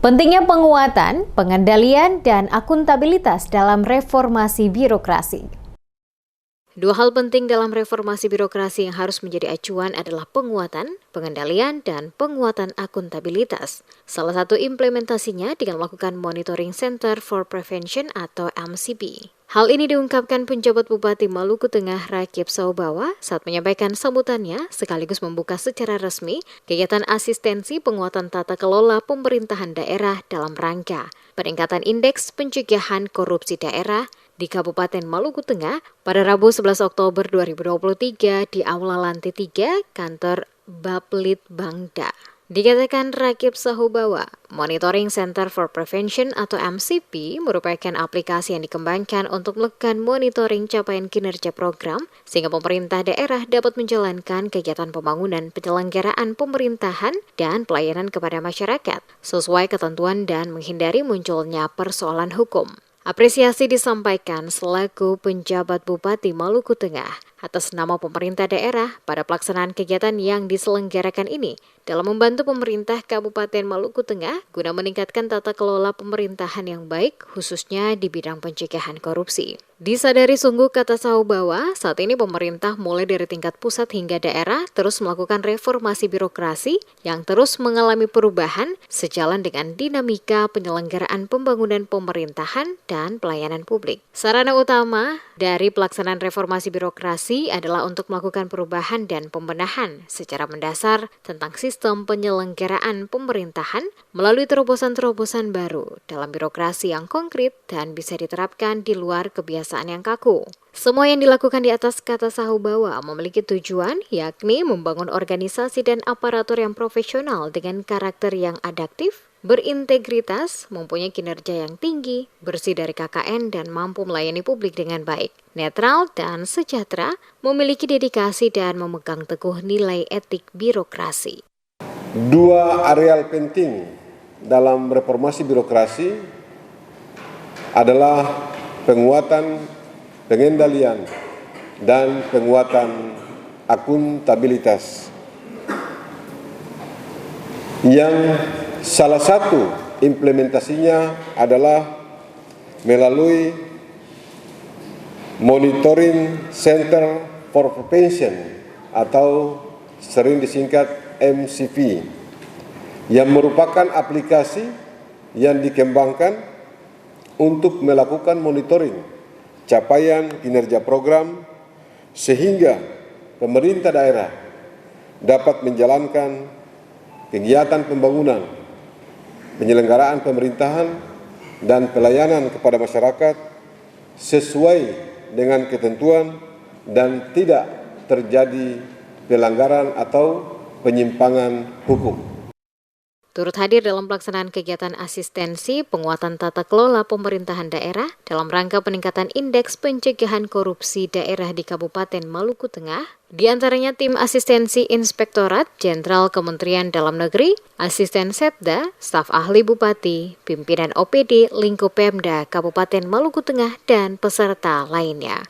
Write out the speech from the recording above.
Pentingnya penguatan, pengendalian, dan akuntabilitas dalam reformasi birokrasi. Dua hal penting dalam reformasi birokrasi yang harus menjadi acuan adalah penguatan, pengendalian, dan penguatan akuntabilitas. Salah satu implementasinya dengan melakukan Monitoring Center for Prevention atau MCP. Hal ini diungkapkan penjabat Bupati Maluku Tengah Rakib Saubawa saat menyampaikan sambutannya sekaligus membuka secara resmi kegiatan asistensi penguatan tata kelola pemerintahan daerah dalam rangka peningkatan indeks pencegahan korupsi daerah di Kabupaten Maluku Tengah pada Rabu 11 Oktober 2023 di Aula Lantai 3 Kantor Baplit Bangda. Dikatakan Rakib Saubawa, Monitoring Center for Prevention atau MCP merupakan aplikasi yang dikembangkan untuk melakukan monitoring capaian kinerja program sehingga pemerintah daerah dapat menjalankan kegiatan pembangunan penyelenggaraan pemerintahan dan pelayanan kepada masyarakat sesuai ketentuan dan menghindari munculnya persoalan hukum. Apresiasi disampaikan selaku penjabat Bupati Maluku Tengah atas nama pemerintah daerah pada pelaksanaan kegiatan yang diselenggarakan ini dalam membantu pemerintah Kabupaten Maluku Tengah guna meningkatkan tata kelola pemerintahan yang baik khususnya di bidang pencegahan korupsi. Disadari sungguh kata Saubawa, saat ini pemerintah mulai dari tingkat pusat hingga daerah terus melakukan reformasi birokrasi yang terus mengalami perubahan sejalan dengan dinamika penyelenggaraan pembangunan pemerintahan dan pelayanan publik. Sarana utama dari pelaksanaan reformasi birokrasi adalah untuk melakukan perubahan dan pembenahan secara mendasar tentang sistem penyelenggaraan pemerintahan melalui terobosan-terobosan baru dalam birokrasi yang konkret dan bisa diterapkan di luar kebiasaan yang kaku. Semua yang dilakukan di atas kata Saubawa memiliki tujuan, yakni membangun organisasi dan aparatur yang profesional dengan karakter yang adaptif, berintegritas, mempunyai kinerja yang tinggi, bersih dari KKN dan mampu melayani publik dengan baik, netral dan sejahtera, memiliki dedikasi dan memegang teguh nilai etik birokrasi. Dua areal penting dalam reformasi birokrasi adalah penguatan pengendalian dan penguatan akuntabilitas yang salah satu implementasinya adalah melalui Monitoring Center for Prevention atau sering disingkat MCP yang merupakan aplikasi yang dikembangkan untuk melakukan monitoring capaian kinerja program sehingga pemerintah daerah dapat menjalankan kegiatan pembangunan, penyelenggaraan pemerintahan, dan pelayanan kepada masyarakat sesuai dengan ketentuan dan tidak terjadi pelanggaran atau penyimpangan hukum. Turut hadir dalam pelaksanaan kegiatan asistensi penguatan tata kelola pemerintahan daerah dalam rangka peningkatan indeks pencegahan korupsi daerah di Kabupaten Maluku Tengah, di antaranya tim asistensi Inspektorat Jenderal Kementerian Dalam Negeri, asisten Setda, staf ahli Bupati, pimpinan OPD Lingkup Pemda Kabupaten Maluku Tengah, dan peserta lainnya.